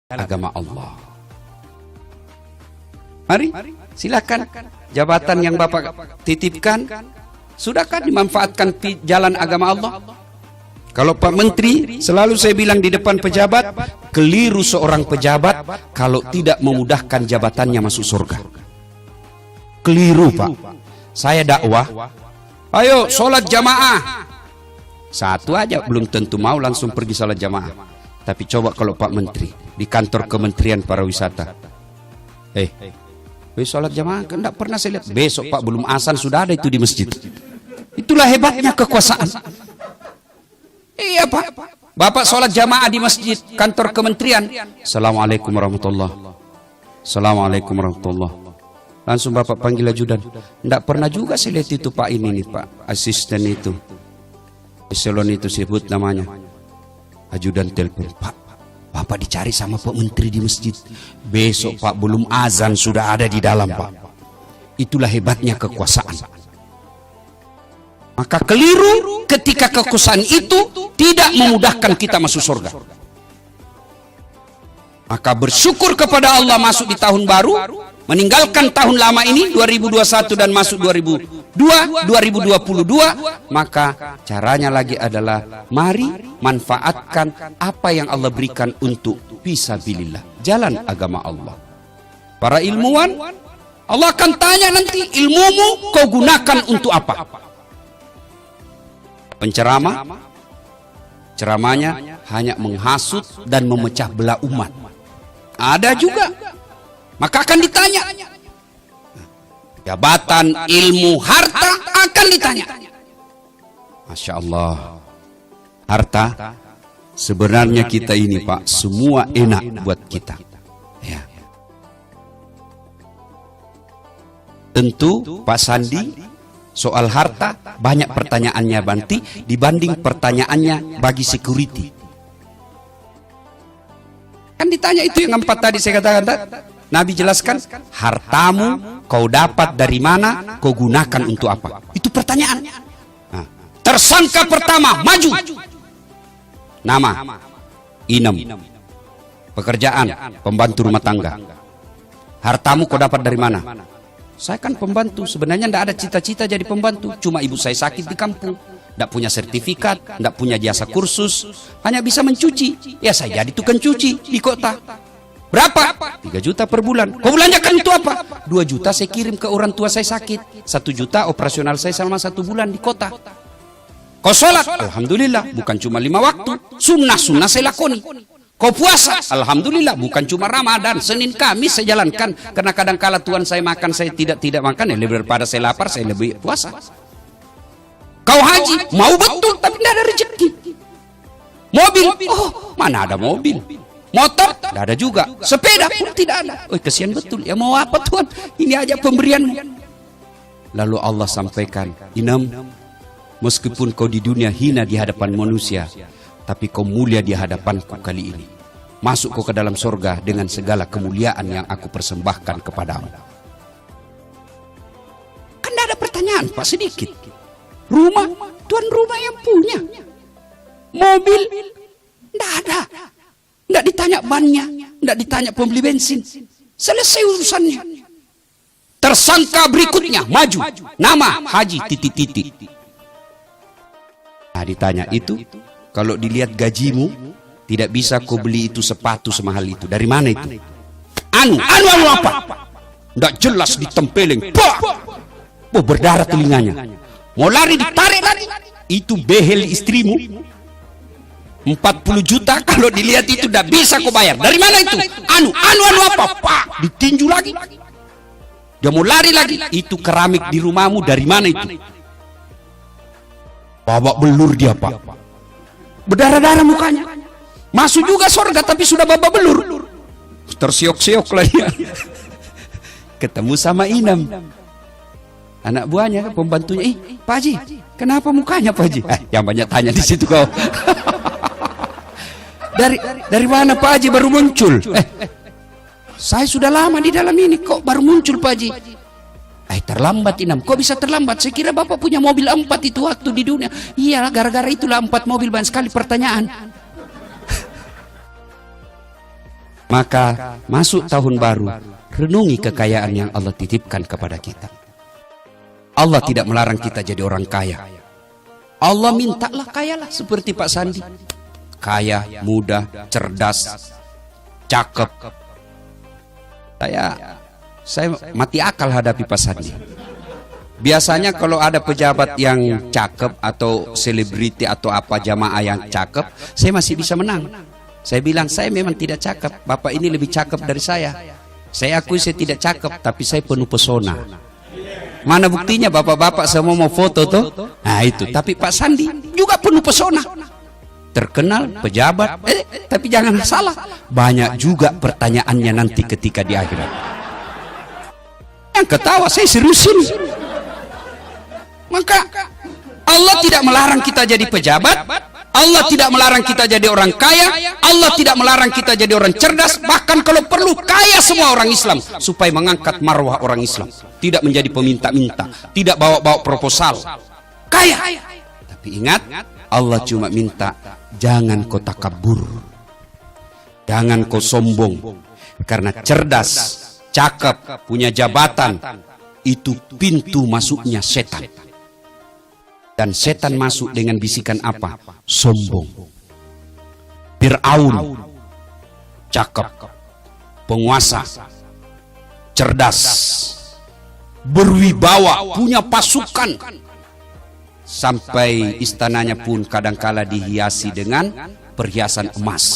agama Allah. Mari, silakan jabatan yang Bapak titipkan, sudahkah dimanfaatkan jalan agama Allah? Kalau Pak Menteri, selalu saya bilang di depan pejabat, keliru seorang pejabat kalau tidak memudahkan jabatannya masuk surga. Keliru, Pak. Saya dakwah, ayo sholat jamaah. Satu aja belum tentu mau langsung pergi sholat jamaah. Tapi coba kalau Pak Menteri di kantor Kementerian Pariwisata, sholat jamaah kan tidak pernah saya lihat. Besok Pak belum azan sudah ada itu di masjid. Itulah hebatnya kekuasaan. Iya Pak, Bapak sholat jamaah di masjid kantor kementerian. Assalamualaikum warahmatullahi. Assalamualaikum warahmatullahi. Langsung Bapak panggil ajudan. Tidak pernah juga saya lihat itu Pak ini nih Pak, asisten itu, eselon itu sebut namanya. Ajudan telepon, Pak, Bapak dicari sama Pak Menteri di masjid. Besok Pak belum azan sudah ada di dalam Pak. Itulah hebatnya kekuasaan. Maka keliru ketika kekuasaan itu tidak memudahkan kita masuk surga. Maka bersyukur kepada Allah masuk di tahun baru, meninggalkan tahun lama ini 2021 dan masuk 2022, maka caranya lagi adalah mari manfaatkan apa yang Allah berikan untuk fisabilillah, jalan agama Allah. Para ilmuwan, Allah akan tanya nanti, ilmumu kau gunakan untuk apa? Penceramah, ceramahnya hanya menghasut dan memecah belah umat. Ada juga. Maka akan ditanya. Jabatan, ilmu, harta akan ditanya. Masya Allah. Harta, sebenarnya kita ini Pak, semua enak buat kita. Ya. Tentu Pak Sandi soal harta banyak pertanyaannya Banti dibanding pertanyaannya bagi security. Kan ditanya itu yang empat tadi saya katakan. Nabi jelaskan, hartamu kau dapat dari mana, kau gunakan untuk apa? Itu pertanyaan. Nah, tersangka pertama, maju. Nama, Inem. Pekerjaan, pembantu rumah tangga. Hartamu kau dapat dari mana? Saya kan pembantu, sebenarnya tidak ada cita-cita jadi pembantu. Cuma ibu saya sakit di kampung, tidak punya sertifikat, tidak punya jasa kursus, hanya bisa mencuci. Ya saya jadi tukang cuci di kota. Berapa? 3 juta per bulan. Kau belanjakan untuk apa? 2 juta saya kirim ke orang tua saya sakit. 1 juta operasional saya selama 1 bulan di kota. Kau sholat? Alhamdulillah, bukan cuma 5 waktu. Sunnah-sunnah saya lakoni. Kau puasa? Alhamdulillah, bukan cuma Ramadan, Senin, Kamis saya jalankan. Karena kadang-kala Tuhan saya makan, saya tidak makan. Ya lebih daripada saya lapar, saya lebih puasa. Kau haji? Mau betul, tapi tidak ada rezeki. Mobil? Oh, mana ada mobil. Motor? Tidak ada juga. Sepeda pun tidak ada. Oh, kesian betul. Ya mau apa Tuhan? Ini aja pemberianmu. Lalu Allah sampaikan, Inem, meskipun kau di dunia hina di hadapan manusia, tapi kau mulia di hadapanku kali ini. Masuk kau ke dalam surga dengan segala kemuliaan yang aku persembahkan kepadamu. Kan tidak ada pertanyaan Pak, sedikit. Rumah, tuan rumah yang punya. Mobil, tidak ada. Tidak ditanya bannya, tidak ditanya pembeli bensin. Selesai urusannya. Tersangka berikutnya, maju. Nama, Haji, titik-titik. Nah ditanya itu, kalau dilihat gajimu, tidak bisa kau beli itu sepatu semahal itu. Dari mana itu? Anu apa? Tidak jelas ditempeleng. Oh, berdarah telinganya. Mau lari ditarik lari. Itu behel istrimu. 40 juta kalau dilihat itu tidak bisa kau bayar. Dari mana itu? Anu apa? Pak, ditinju lagi. Dia mau lari lagi. Itu keramik di rumahmu dari mana itu? Babak belur dia Pak. Berdarah-darah mukanya. Masuk juga surga tapi sudah babak belur. Tersiok-siok lah dia. Ketemu sama Inem. Anak buahnya, pembantunya. Pak Haji, kenapa mukanya Pak Haji? Yang banyak tanya di situ kau. Dari mana Pak Haji baru muncul? Saya sudah lama di dalam ini, kok baru muncul Pak Haji? Terlambat Inem. Kok bisa terlambat? Saya kira Bapak punya mobil 4 itu waktu di dunia. Iya, gara-gara itulah 4 mobil, banyak sekali pertanyaan. Maka masuk tahun baru, renungi kekayaan yang Allah titipkan kepada kita. Allah tidak melarang kita jadi orang kaya. Allah mintalah kayalah seperti Pak Sandi. Kaya, muda, cerdas, cakep. Saya mati akal hadapi Pak Sandi. Biasanya kalau ada pejabat yang cakep atau selebriti atau apa jamaah yang cakep, saya masih bisa menang. Saya bilang, saya memang tidak cakep. Bapak ini lebih cakep dari saya. Saya akui saya tidak cakep, tapi saya penuh pesona. Mana buktinya bapak-bapak semua mau foto tuh? Nah itu. Tapi Pak Sandi juga penuh pesona. Terkenal, pejabat. Tapi jangan salah. Banyak juga pertanyaannya nanti ketika di akhirat. Yang ketawa, saya seriusin. Maka Allah tidak melarang kita jadi pejabat. Allah tidak melarang kita jadi orang kaya. Allah tidak melarang kita jadi orang cerdas. Bahkan kalau perlu kaya semua orang Islam, supaya mengangkat marwah orang Islam. Tidak menjadi peminta-minta, tidak bawa-bawa proposal. Kaya. Tapi ingat, Allah cuma minta, jangan kau takabur, jangan kau sombong. Karena cerdas, cakep, punya jabatan, itu pintu masuknya setan. Dan setan masuk dengan bisikan apa? Sombong. Fir'aun, cakep, penguasa, cerdas, berwibawa, punya pasukan. Sampai istananya pun kadangkala dihiasi dengan perhiasan emas.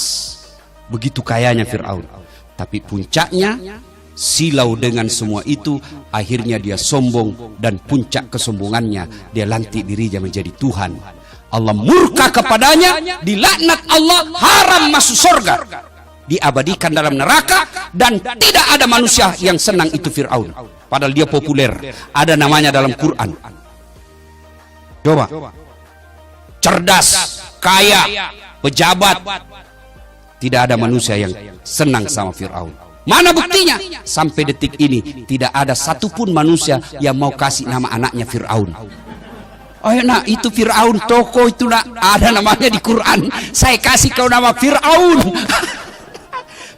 Begitu kayanya Fir'aun. Tapi puncaknya, silau dengan semua itu, akhirnya dia sombong, dan puncak kesombongannya dia lantik dirinya menjadi Tuhan. Allah murka kepadanya, dilaknat Allah, haram masuk surga, diabadikan dalam neraka, dan tidak ada manusia yang senang itu Fir'aun. Padahal dia populer, ada namanya dalam Quran. Coba, cerdas, kaya, pejabat, tidak ada manusia yang senang sama Fir'aun. Mana buktinya? Sampai detik ini tidak ada satupun manusia yang mau kasih nama anaknya Fir'aun. Oh ya nak, itu Fir'aun toko itu nak, ada namanya di Quran. Saya kasih kau nama Fir'aun.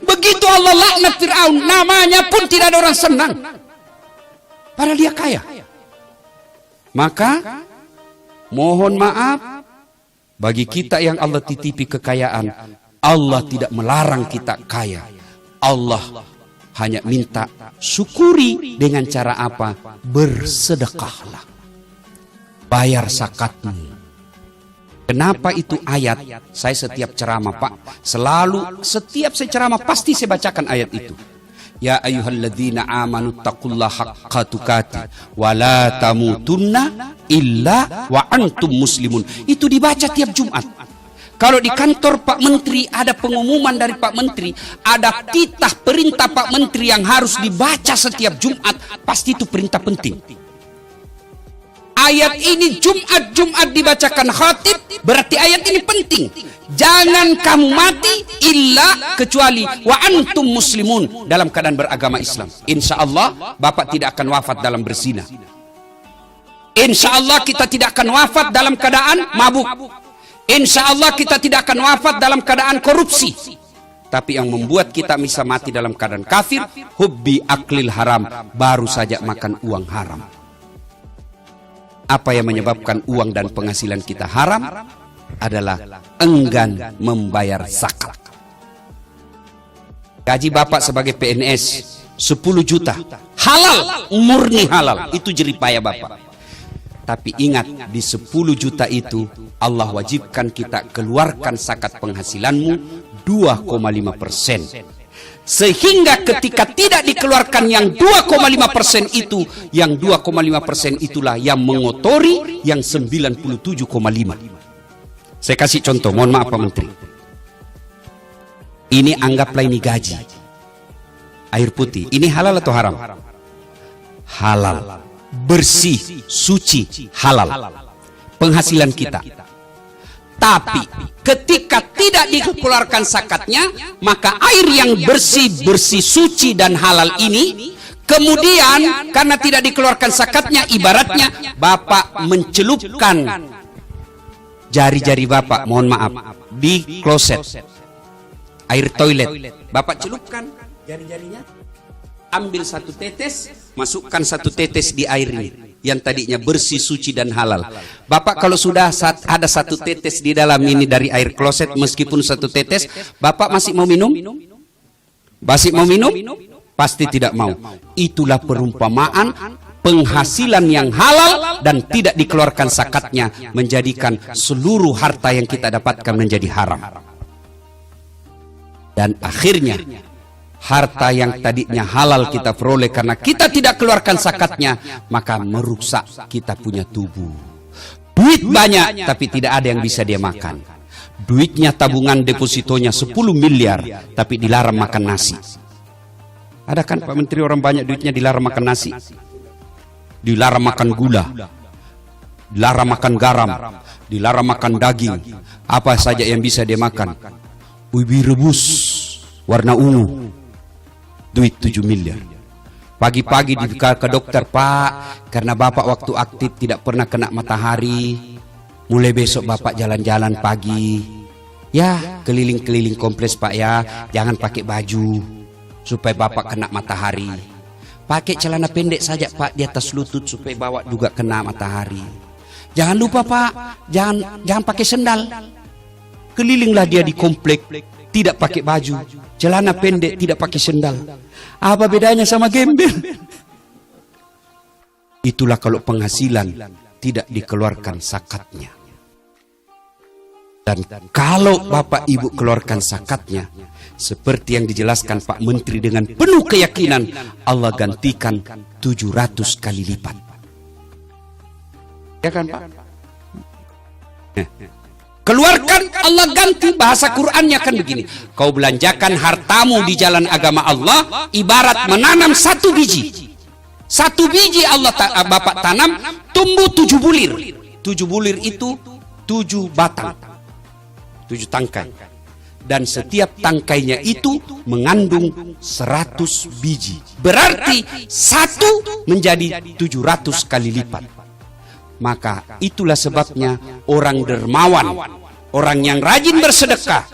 Begitu Allah laknat Fir'aun, namanya pun tidak ada orang senang. Padahal dia kaya. Maka mohon maaf bagi kita yang Allah titipi kekayaan. Allah tidak melarang kita kaya. Allah hanya minta syukuri dengan cara apa? Bersedekahlah. Bayar zakatmu. Kenapa itu ayat? Saya setiap ceramah Pak, selalu setiap saya ceramah pasti saya bacakan ayat itu. Ya ayyuhalladzina amanu taqullaha haqqa tuqatih wa la tamutunna illa wa antum muslimun. Itu dibaca tiap Jumat. Kalau di kantor Pak Menteri ada pengumuman dari Pak Menteri, ada titah perintah Pak Menteri yang harus dibaca setiap Jumat, pasti itu perintah penting. Ayat ini Jumat dibacakan khatib, berarti ayat ini penting. Jangan kamu mati illa kecuali wa antum muslimun, dalam keadaan beragama Islam. Insya Allah Bapak tidak akan wafat dalam berzina. Insya Allah kita tidak akan wafat dalam keadaan mabuk. Insya Allah kita tidak akan wafat dalam keadaan korupsi. Tapi yang membuat kita bisa mati dalam keadaan kafir, hubbi aklil haram, baru saja makan uang haram. Apa yang menyebabkan uang dan penghasilan kita haram? Adalah enggan membayar zakat. Gaji Bapak sebagai PNS 10 juta, halal, murni halal, itu jeripaya Bapak. Tapi ingat, di 10 juta itu Allah wajibkan kita keluarkan zakat penghasilanmu 2,5%. Sehingga ketika tidak dikeluarkan yang 2,5% itu, yang 2,5% itulah yang mengotori yang 97,5. Saya kasih contoh, mohon maaf Pak Menteri. Ini anggaplah ini gaji. Air putih, ini halal atau haram? Halal. Bersih, suci, halal. Penghasilan kita. Tapi ketika tidak dikeluarkan zakatnya, maka air yang bersih, suci dan halal ini, kemudian karena tidak dikeluarkan zakatnya, ibaratnya Bapak mencelupkan jari-jari Bapak, mohon maaf, di kloset. air toilet. Bapak celupkan jari-jarinya, ambil 1 tetes, masukkan 1 tetes di air ini yang tadinya bersih, suci dan halal. Bapak kalau sudah ada 1 tetes di dalam ini dari air kloset, meskipun 1 tetes, Bapak masih mau minum? Masih mau minum? Pasti tidak mau. Itulah perumpamaan penghasilan yang halal dan tidak dikeluarkan zakatnya menjadikan seluruh harta yang kita dapatkan menjadi haram. Dan akhirnya harta yang tadinya halal kita peroleh karena kita tidak keluarkan zakatnya, maka merusak kita punya tubuh. Duit banyak tapi tidak ada yang bisa dia makan. Duitnya tabungan depositonya 10 miliar tapi dilarang makan nasi. Ada kan Pak Menteri orang banyak duitnya dilarang makan nasi, dilarang makan gula, dilarang makan garam, dilarang makan daging. Apa saja yang bisa dia makan? Ubi rebus warna ungu, duit 7 miliar. Pagi-pagi ke dokter, Pak, karena Bapak waktu aktif tidak pernah kena matahari, mulai besok Bapak jalan-jalan pagi. Ya, keliling-keliling kompleks Pak ya, jangan pakai baju supaya Bapak kena matahari. Pakai celana pendek saja Pak di atas lutut supaya Bapak juga kena matahari. Jangan lupa Pak, jangan pakai sendal. Kelilinglah dia di komplek, tidak pakai baju, celana pendek, tidak pakai sendal. Apa bedanya sama gembel? Itulah kalau penghasilan tidak dikeluarkan zakatnya. Dan kalau Bapak Ibu keluarkan zakatnya, seperti yang dijelaskan Pak Menteri dengan penuh keyakinan, Allah gantikan 700 kali lipat. Ya kan Pak? Keluarkan, Allah ganti. Bahasa Qur'annya kan begini, kau belanjakan hartamu di jalan agama Allah ibarat menanam 1 biji. 1 biji Bapak tanam, tumbuh 7 bulir. 7 bulir itu 7 batang, 7 tangkai. Dan setiap tangkainya itu mengandung 100 biji. Berarti 1 menjadi 700 kali lipat. Maka itulah sebabnya orang dermawan, orang yang rajin bersedekah,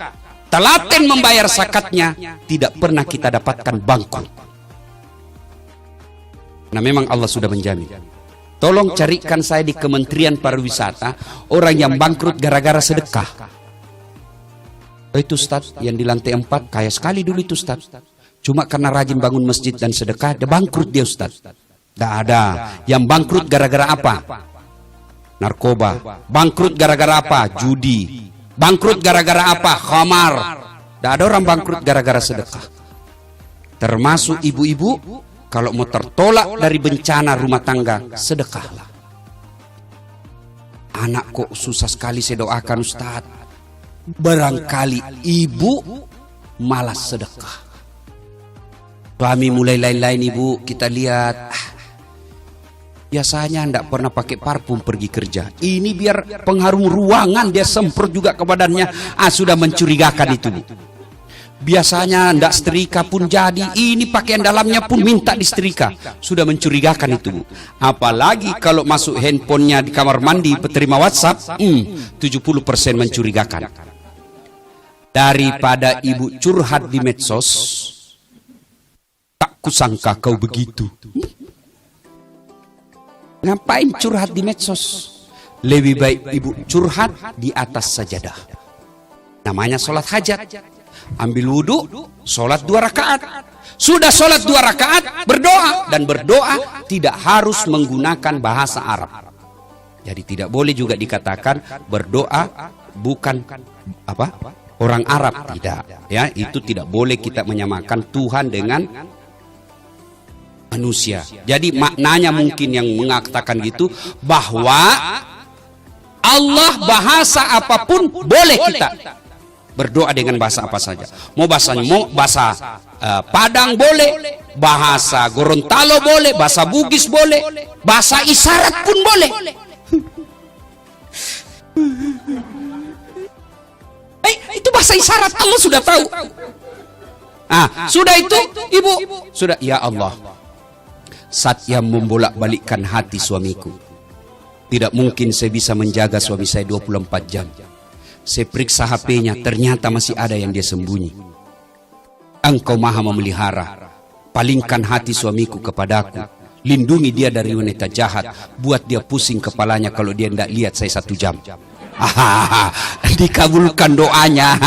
telaten membayar zakatnya, tidak pernah kita dapatkan bangkrut. Nah memang Allah sudah menjamin. Tolong carikan saya di Kementerian Pariwisata orang yang bangkrut gara-gara sedekah. Itu Ustaz yang di lantai 4 kaya sekali dulu itu Ustaz. Cuma karena rajin bangun masjid dan sedekah, dia bangkrut dia Ustaz. Tidak ada. Yang bangkrut gara-gara apa? Narkoba. Bangkrut gara-gara apa? Judi. Bangkrut gara-gara apa? Khamar. Tidak ada orang bangkrut gara-gara sedekah. Termasuk ibu-ibu, kalau mau tertolak dari bencana rumah tangga, sedekahlah. Anak kok susah sekali saya doakan Ustaz. Barangkali ibu malas sedekah. Suami mulai lain-lain ibu, kita lihat. Biasanya tidak pernah pakai parfum pergi kerja. Ini biar pengharum ruangan dia semprot juga ke badannya. Sudah mencurigakan itu Bu. Biasanya tidak setrika pun jadi. Ini pakaian dalamnya pun minta disetrika. Sudah mencurigakan itu Bu. Apalagi kalau masuk handphonenya di kamar mandi penerima WhatsApp, 70% mencurigakan. Daripada ibu curhat di medsos, tak kusangka kau begitu. Ngapain curhat di medsos? Lebih baik ibu curhat di atas sajadah. Namanya sholat hajat. Ambil wudhu, sholat 2 rakaat. Sudah sholat 2 rakaat, berdoa. Dan berdoa tidak harus menggunakan bahasa Arab. Jadi tidak boleh juga dikatakan berdoa bukan apa? Orang Arab, tidak. Ya, itu tidak boleh kita menyamakan Tuhan dengan manusia. Jadi maknanya mungkin yang mengatakan gitu, bahwa Allah bahasa apapun boleh kita berdoa dengan bahasa apa saja. Mau bahasa Padang boleh, bahasa Gorontalo boleh, bahasa Bugis boleh, bahasa isyarat pun boleh. Itu bahasa isyarat, Allah sudah tahu. Sudah itu ibu, sudah ya Allah. Saat yang membolak-balikkan hati suamiku, tidak mungkin saya bisa menjaga suami saya 24 jam. Saya periksa HP-nya, ternyata masih ada yang dia sembunyi. Engkau maha memelihara. Palingkan hati suamiku kepadaku. Lindungi dia dari wanita jahat. Buat dia pusing kepalanya kalau dia tidak lihat saya 1 jam. Dikabulkan doanya.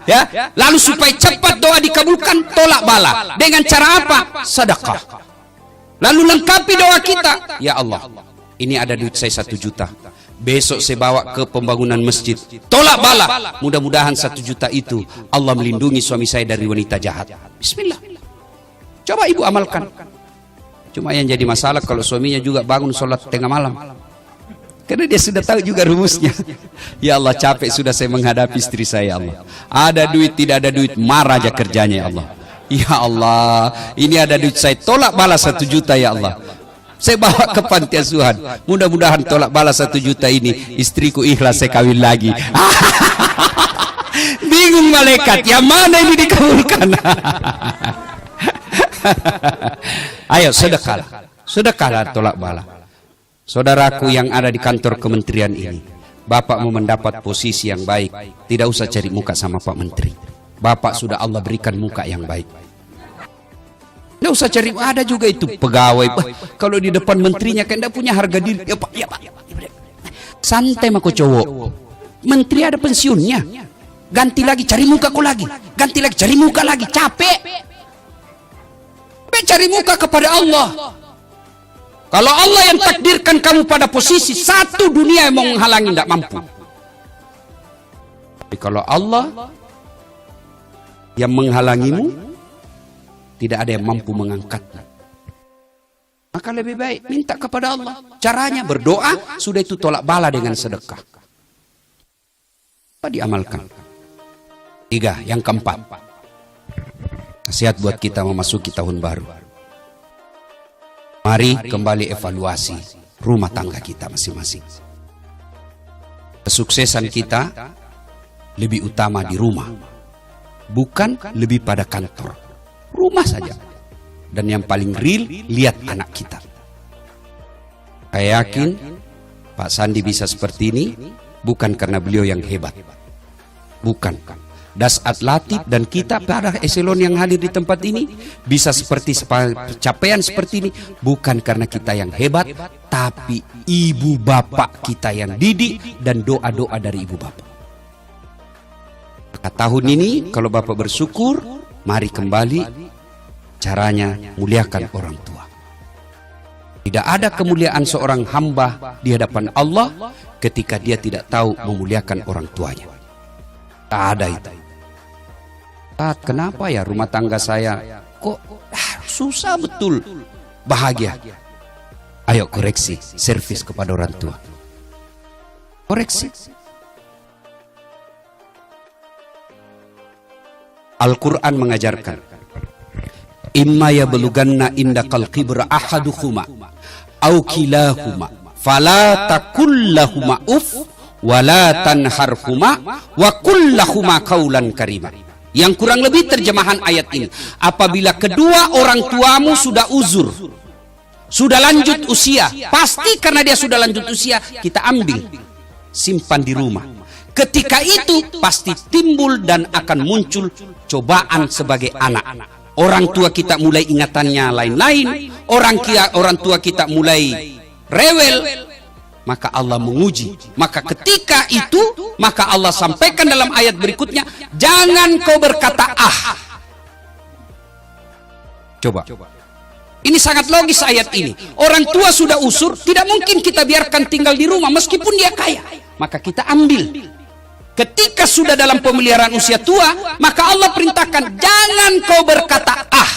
Ya, lalu supaya cepat doa dikabulkan, tolak bala. Dengan cara apa? Sedekah. Lalu lengkapi doa kita. Ya Allah, ini ada duit saya 1 juta. Besok saya bawa ke pembangunan masjid. Tolak bala. Mudah-mudahan 1 juta itu Allah melindungi suami saya dari wanita jahat. Bismillah. Coba ibu amalkan. Cuma yang jadi masalah kalau suaminya juga bangun sholat tengah malam. Karena dia sudah tahu juga rumusnya. Ya Allah, capek sudah saya menghadapi istri saya, ya Allah. Ada duit, tidak ada duit, marah aja kerjanya, ya Allah. Ya Allah, ini ada duit saya, tolak balas 1 juta, ya Allah. Saya bawa ke panti asuhan. Mudah-mudahan tolak balas 1 juta ini, istriku ikhlas saya kawin lagi. Bingung malaikat, yang mana ini dikabulkan? Ayo, sedekahlah tolak bala. Saudaraku yang ada di kantor kementerian ini, Bapak mau mendapat posisi yang baik, tidak usah cari muka sama Pak Menteri. Bapak sudah Allah berikan muka yang baik. Tidak usah cari, ada juga itu pegawai. Kalau di depan menterinya kan tidak punya harga diri. Ya Pak, ya Pak. Santai mako cowok. Menteri ada pensiunnya. Ganti lagi, cari muka kau lagi. Ganti lagi, cari muka lagi. Capek. Cari muka kepada Allah. Kalau Allah yang takdirkan kamu pada posisi satu, dunia yang mau menghalangi tidak mampu. Tapi kalau Allah yang menghalangimu, tidak ada yang mampu mengangkatmu. Maka lebih baik minta kepada Allah. Caranya berdoa, sudah itu tolak bala dengan sedekah. Apa diamalkan? 3, yang keempat. Nasihat buat kita memasuki tahun baru. Mari kembali evaluasi rumah tangga kita masing-masing. Kesuksesan kita lebih utama di rumah, bukan lebih pada kantor. Rumah saja. Dan yang paling real, lihat anak kita. Saya yakin Pak Sandi bisa seperti ini bukan karena beliau yang hebat. Bukan. Dasat Latif dan kita para eselon yang hadir di tempat ini bisa seperti capaian seperti ini bukan karena kita yang hebat, tapi ibu bapak kita yang didik dan doa-doa dari ibu bapak. Maka tahun ini kalau bapak bersyukur, mari kembali caranya muliakan orang tua. Tidak ada kemuliaan seorang hamba di hadapan Allah ketika dia tidak tahu memuliakan orang tuanya. Tak ada itu. Kenapa ya rumah tangga saya kok susah betul bahagia? Ayo koreksi, servis kepada orang tua. Koreksi. Al-Quran mengajarkan, imma yablughanna indakal kibra ahaduhuma au kilahuma fala takul lahuma uf wala tanharhuma wa qul lahuma qaulan karima. Yang kurang lebih terjemahan ayat ini, apabila kedua orang tuamu sudah uzur, sudah lanjut usia, pasti karena dia sudah lanjut usia, kita ambil, simpan di rumah. Ketika itu pasti timbul dan akan muncul cobaan sebagai anak. Orang tua kita mulai ingatannya lain-lain, orang tua kita mulai rewel, maka Allah menguji. Maka ketika itu, maka Allah sampaikan dalam ayat berikutnya, jangan kau berkata ah. Coba. Ini sangat logis ayat ini. Orang tua sudah usur, tidak mungkin kita biarkan tinggal di rumah meskipun dia kaya. Maka kita ambil. Ketika sudah dalam pemeliharaan usia tua, maka Allah perintahkan, jangan kau berkata ah.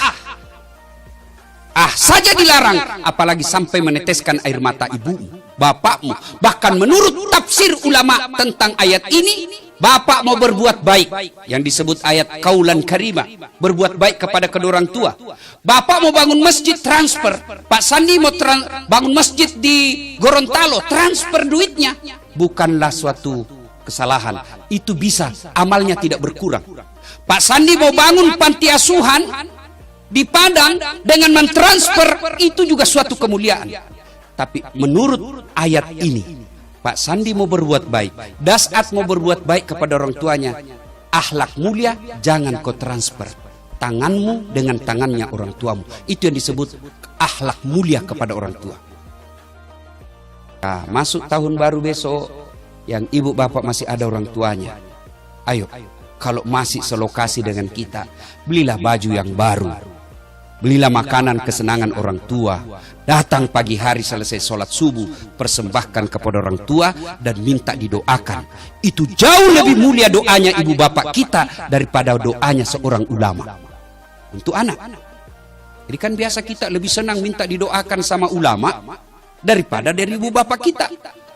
Ah saja dilarang, apalagi sampai meneteskan air mata ibumu, bapakmu. Bahkan menurut tafsir ulama tentang ayat ini, bapak mau berbuat baik, yang disebut ayat kaulan karimah, berbuat baik kepada kedua orang tua. Bapak mau bangun masjid, transfer. Pak Sandi mau bangun masjid di Gorontalo, transfer duitnya. Bukanlah suatu kesalahan, itu bisa, amalnya tidak berkurang. Pak Sandi mau bangun panti asuhan di Padang dengan mentransfer, itu juga suatu kemuliaan. Tapi menurut ayat ini, Pak Sandi mau berbuat baik, Dasat mau berbuat baik kepada orang tuanya, akhlak mulia jangan kau transfer tanganmu dengan tangannya orang tuamu. Itu yang disebut akhlak mulia kepada orang tua. Nah, masuk tahun baru besok, yang ibu bapak masih ada orang tuanya, ayo, kalau masih selokasi dengan kita, belilah baju yang baru, belilah makanan kesenangan orang tua, datang pagi hari selesai sholat subuh, persembahkan kepada orang tua dan minta didoakan. Itu jauh lebih mulia doanya ibu bapak kita daripada doanya seorang ulama untuk anak. Jadi kan biasa kita lebih senang minta didoakan sama ulama daripada dari ibu bapak kita.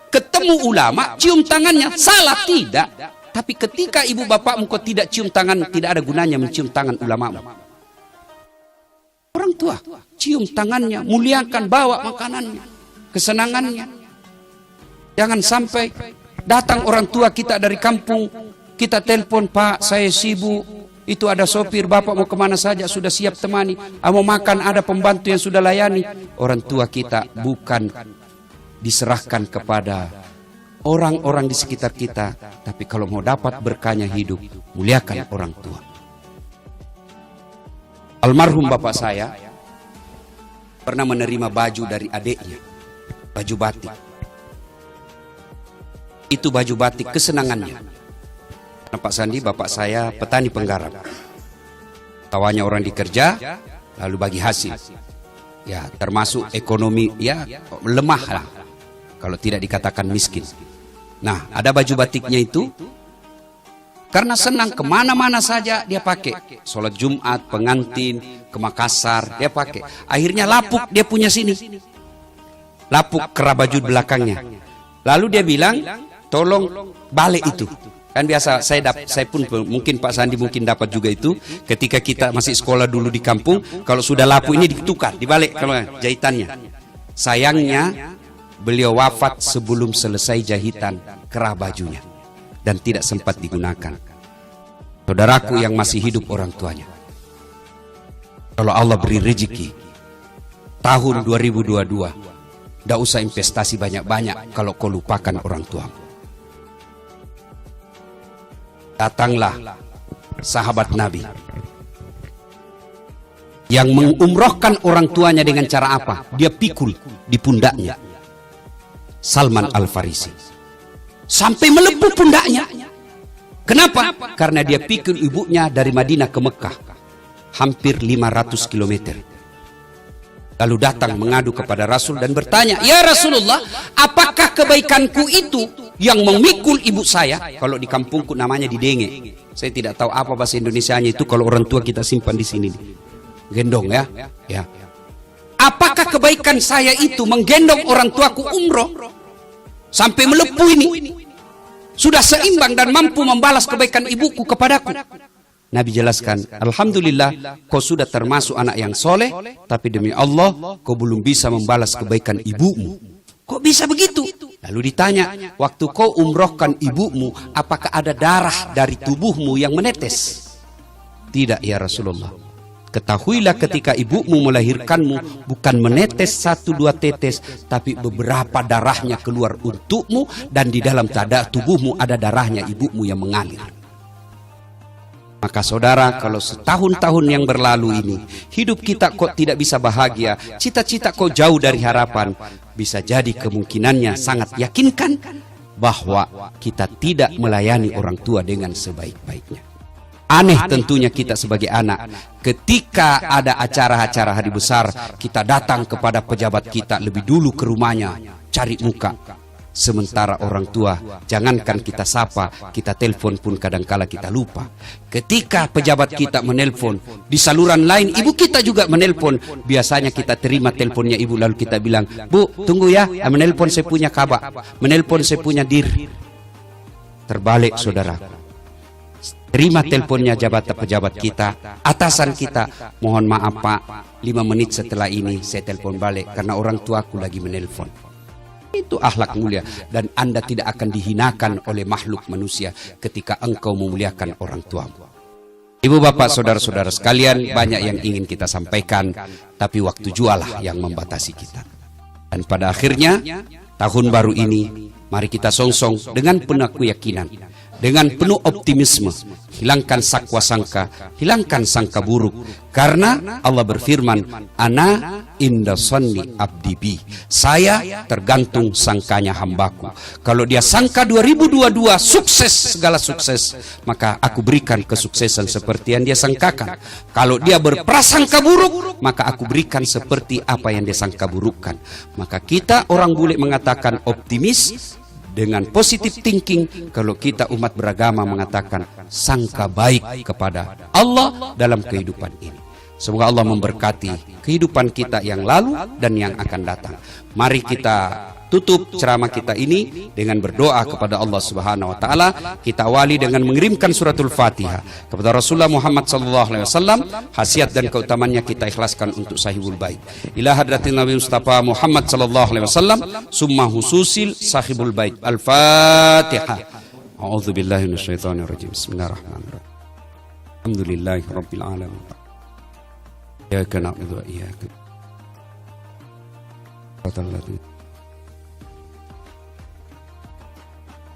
Ketemu ulama, cium tangannya, salah tidak. Tapi ketika ibu bapakmu kau tidak cium tangan, tidak ada gunanya mencium tangan ulamamu. Orang tua, cium tangannya, muliakan, bawa makanannya, kesenangannya. Jangan sampai datang orang tua kita dari kampung, kita telepon, Pak, saya sibuk, itu ada sopir, bapak mau kemana saja, sudah siap temani, mau makan, ada pembantu yang sudah layani. Orang tua kita bukan diserahkan kepada orang-orang di sekitar kita, tapi kalau mau dapat berkahnya hidup, muliakan orang tua. Almarhum bapak saya pernah menerima baju dari adiknya, baju batik. Itu baju batik kesenangannya. Pak Sandi, bapak saya petani penggarap. Kawannya orang dikerja, lalu bagi hasil. Ya, termasuk ekonomi ya lemah lah, kalau tidak dikatakan miskin. Nah, ada baju batiknya itu, karena senang kemana-mana saja dia pakai. Sholat Jumat, pengantin, ke Makassar, dia pakai. Akhirnya lapuk dia punya sini. Lapuk kera baju belakangnya. Lalu dia bilang, tolong balik itu. Kan biasa saya pun mungkin Pak Sandi mungkin dapat juga itu. Ketika kita masih sekolah dulu di kampung, kalau sudah lapuk ini ditukar, dibalik kalau jahitannya. Sayangnya, beliau wafat sebelum selesai jahitan kerah bajunya dan tidak sempat digunakan. Saudaraku yang masih hidup orang tuanya, kalau Allah beri rezeki tahun 2022, tidak usah investasi banyak-banyak kalau kau lupakan orang tuamu. Datanglah sahabat Nabi yang mengumrohkan orang tuanya dengan cara apa? Dia pikul di pundaknya. Salman Al-Farisi sampai melepuh pundaknya. Kenapa? Karena dia pikir ibunya dari Madinah ke Mekah hampir 500 km. Lalu datang mengadu kepada Rasul dan bertanya, "Ya Rasulullah, apakah kebaikanku itu yang memikul ibu saya?" Kalau di kampungku namanya didenge. Saya tidak tahu apa bahasa Indonesianya itu, kalau orang tua kita simpan di sini. Gendong ya. Ya. Apakah kebaikan saya itu menggendong orang tuaku umroh sampai melepuh ini sudah seimbang dan mampu membalas kebaikan ibuku kepadaku? Nabi jelaskan, alhamdulillah kau sudah termasuk anak yang soleh, tapi demi Allah kau belum bisa membalas kebaikan ibumu. Kok bisa begitu? Lalu ditanya, waktu kau umrohkan ibumu, apakah ada darah dari tubuhmu yang menetes? Tidak ya Rasulullah. Ketahuilah ketika ibumu melahirkanmu bukan menetes 1-2 tetes, tapi beberapa darahnya keluar untukmu, dan di dalam tubuhmu ada darahnya ibumu yang mengalir. Maka saudara, kalau setahun-tahun yang berlalu ini hidup kita kok tidak bisa bahagia, cita-cita kok jauh dari harapan, bisa jadi kemungkinannya sangat yakinkan bahwa kita tidak melayani orang tua dengan sebaik-baiknya. Aneh tentunya kita sebagai anak, ketika ada acara-acara hari besar, kita datang kepada pejabat kita lebih dulu ke rumahnya, cari muka. Sementara orang tua, jangankan kita sapa, kita telepon pun kadangkala kita lupa. Ketika pejabat kita menelpon, di saluran lain ibu kita juga menelpon. Biasanya kita terima teleponnya ibu, lalu kita bilang, "Bu, tunggu ya, menelpon saya punya kabar, menelpon saya punya dir." Terbalik saudara. Terima teleponnya pejabat kita, atasan kita, "Mohon maaf Pak, 5 menit setelah ini saya telepon balik karena orang tuaku lagi menelpon." Itu akhlak mulia, dan Anda tidak akan dihinakan oleh makhluk manusia ketika engkau memuliakan orang tuamu. Ibu bapak saudara-saudara sekalian, banyak yang ingin kita sampaikan, tapi waktu jualah yang membatasi kita. Dan pada akhirnya tahun baru ini, mari kita songsong dengan penuh keyakinan dengan penuh optimisme, hilangkan sakwa sangka, hilangkan sangka buruk, karena Allah berfirman, ana inda sonni abdi bi, saya tergantung sangkanya hambaku. Kalau dia sangka 2022 sukses, segala sukses, maka aku berikan kesuksesan seperti yang dia sangkakan. Kalau dia berprasangka buruk, maka aku berikan seperti apa yang dia sangka burukkan. Maka kita orang bule mengatakan optimis dengan positive thinking. Kalau kita umat beragama mengatakan sangka baik kepada Allah dalam kehidupan ini. Semoga Allah memberkati kehidupan kita yang lalu dan yang akan datang. Mari kita tutup ceramah kita ini dengan berdoa kepada Allah Subhanahu wa taala. Kita awali dengan mengirimkan suratul Fatihah kepada Rasulullah Muhammad sallallahu alaihi wasallam. Khasiat dan keutamannya kita ikhlaskan untuk sahibul bait. Ila hadratin Nabi Mustafa Muhammad sallallahu alaihi wasallam, summa hususil sahibul bait. Al-Fatihah. A'udzu billahi minasyaitonir rajim. Bismillahirrahmanirrahim. Alhamdulillahirabbil alamin. Iyyaka na'budu wa iyyaka nasta'in.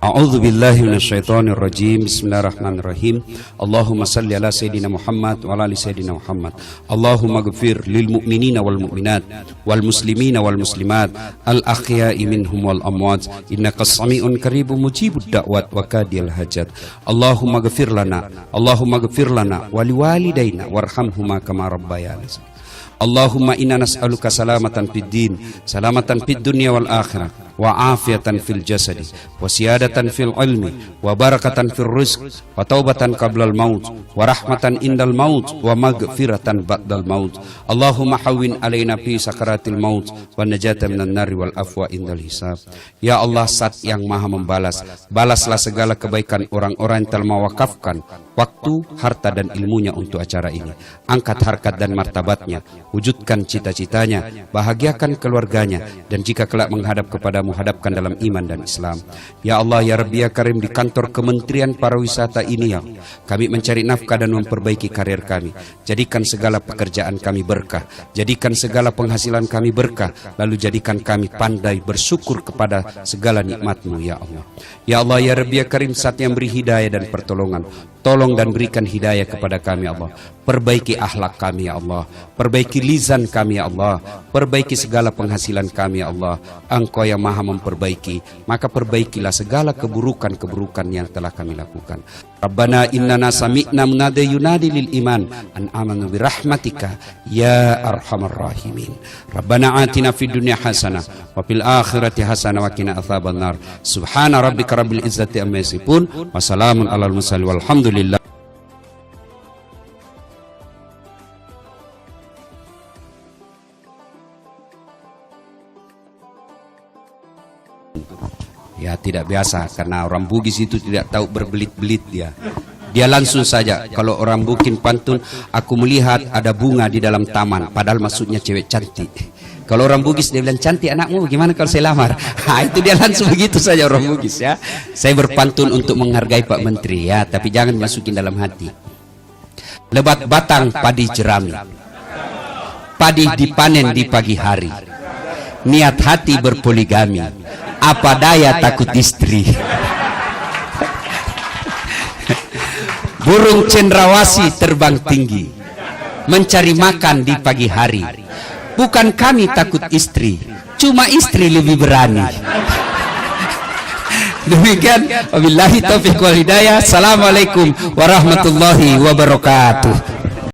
A'udzu billahi minasyaitonir rajim. Bismillahirrahmanirrahim. Allahumma salli ala sayidina Muhammad wa ala ali sayidina Muhammad. Allahumma ighfir lil mu'minina wal mu'minat wal muslimina wal muslimat al ahya'i minhum wal amwat innaka sami'un qaribun mujibud da'wat wa kadil hajat. Allahumma ighfir lana wa liwalidayna warhamhuma kama rabbayana. Allahumma inna nas'aluka salamatan fid din, salamatan fid dunya wal akhirah, wa afiatan fil jasadi, wa siyadatan fil ilmi, wa barakatan fil rizq, wa taubatan qablal maut, wa rahmatan indal maut, wa maghfiratan ba'dal maut. Allahumma hawwin alaina fi sakaratil maut, wa najatan minan nari wal afwa indal hisab. Ya Allah, Zat yang Maha membalas, balaslah segala kebaikan orang-orang yang telah mewakafkan waktu, harta dan ilmunya untuk acara ini. Angkat harkat dan martabatnya, wujudkan cita-citanya, bahagiakan keluarganya, dan jika kelak menghadap kepadamu, hadapkan dalam iman dan Islam. Ya Allah, ya Rabbi, ya Karim, di kantor Kementerian Pariwisata ini, ya kami mencari nafkah dan memperbaiki karir kami. Jadikan segala pekerjaan kami berkah, jadikan segala penghasilan kami berkah, lalu jadikan kami pandai bersyukur kepada segala nikmat-Mu, ya Allah. Ya Allah, ya Rabbi, ya Karim, Zat yang beri hidayah dan pertolongan, tolong dan berikan hidayah kepada kami, Allah. Perbaiki akhlak kami, ya Allah. Perbaiki lisan kami, ya Allah. Perbaiki segala penghasilan kami, ya Allah. Engkau yang Maha memperbaiki, maka perbaikilah segala keburukan-keburukan yang telah kami lakukan. Rabbana innana sami'na munadi yunadi lil iman an amanu bi rahmatika ya arhamar rahimin. Rabbana atina fid dunya hasanah wa fil akhirati hasanah wa qina adzabannar. Subhana rabbika rabbil izzati amma yasifun wa salamun alal mursalin walhamdulillah. Ya, tidak biasa karena orang Bugis itu tidak tahu berbelit-belit dia. Dia langsung saja, kalau orang Bukin pantun, aku melihat ada bunga di dalam taman, padahal maksudnya cewek cantik. Kalau orang Bugis dia bilang, cantik anakmu, gimana kalau saya lamar? Nah, itu dia langsung begitu saja orang Bugis, ya. Saya berpantun untuk menghargai Pak Menteri, ya, tapi jangan masukin dalam hati. Lebat batang padi jerami, padi dipanen di pagi hari, niat hati berpoligami, apa daya takut istri. Burung cendrawasih terbang tinggi, mencari makan di pagi hari. Bukan kami takut istri, cuma istri lebih berani. Demikian, wabillahi taufiq wal hidayah. Assalamualaikum warahmatullahi wabarakatuh.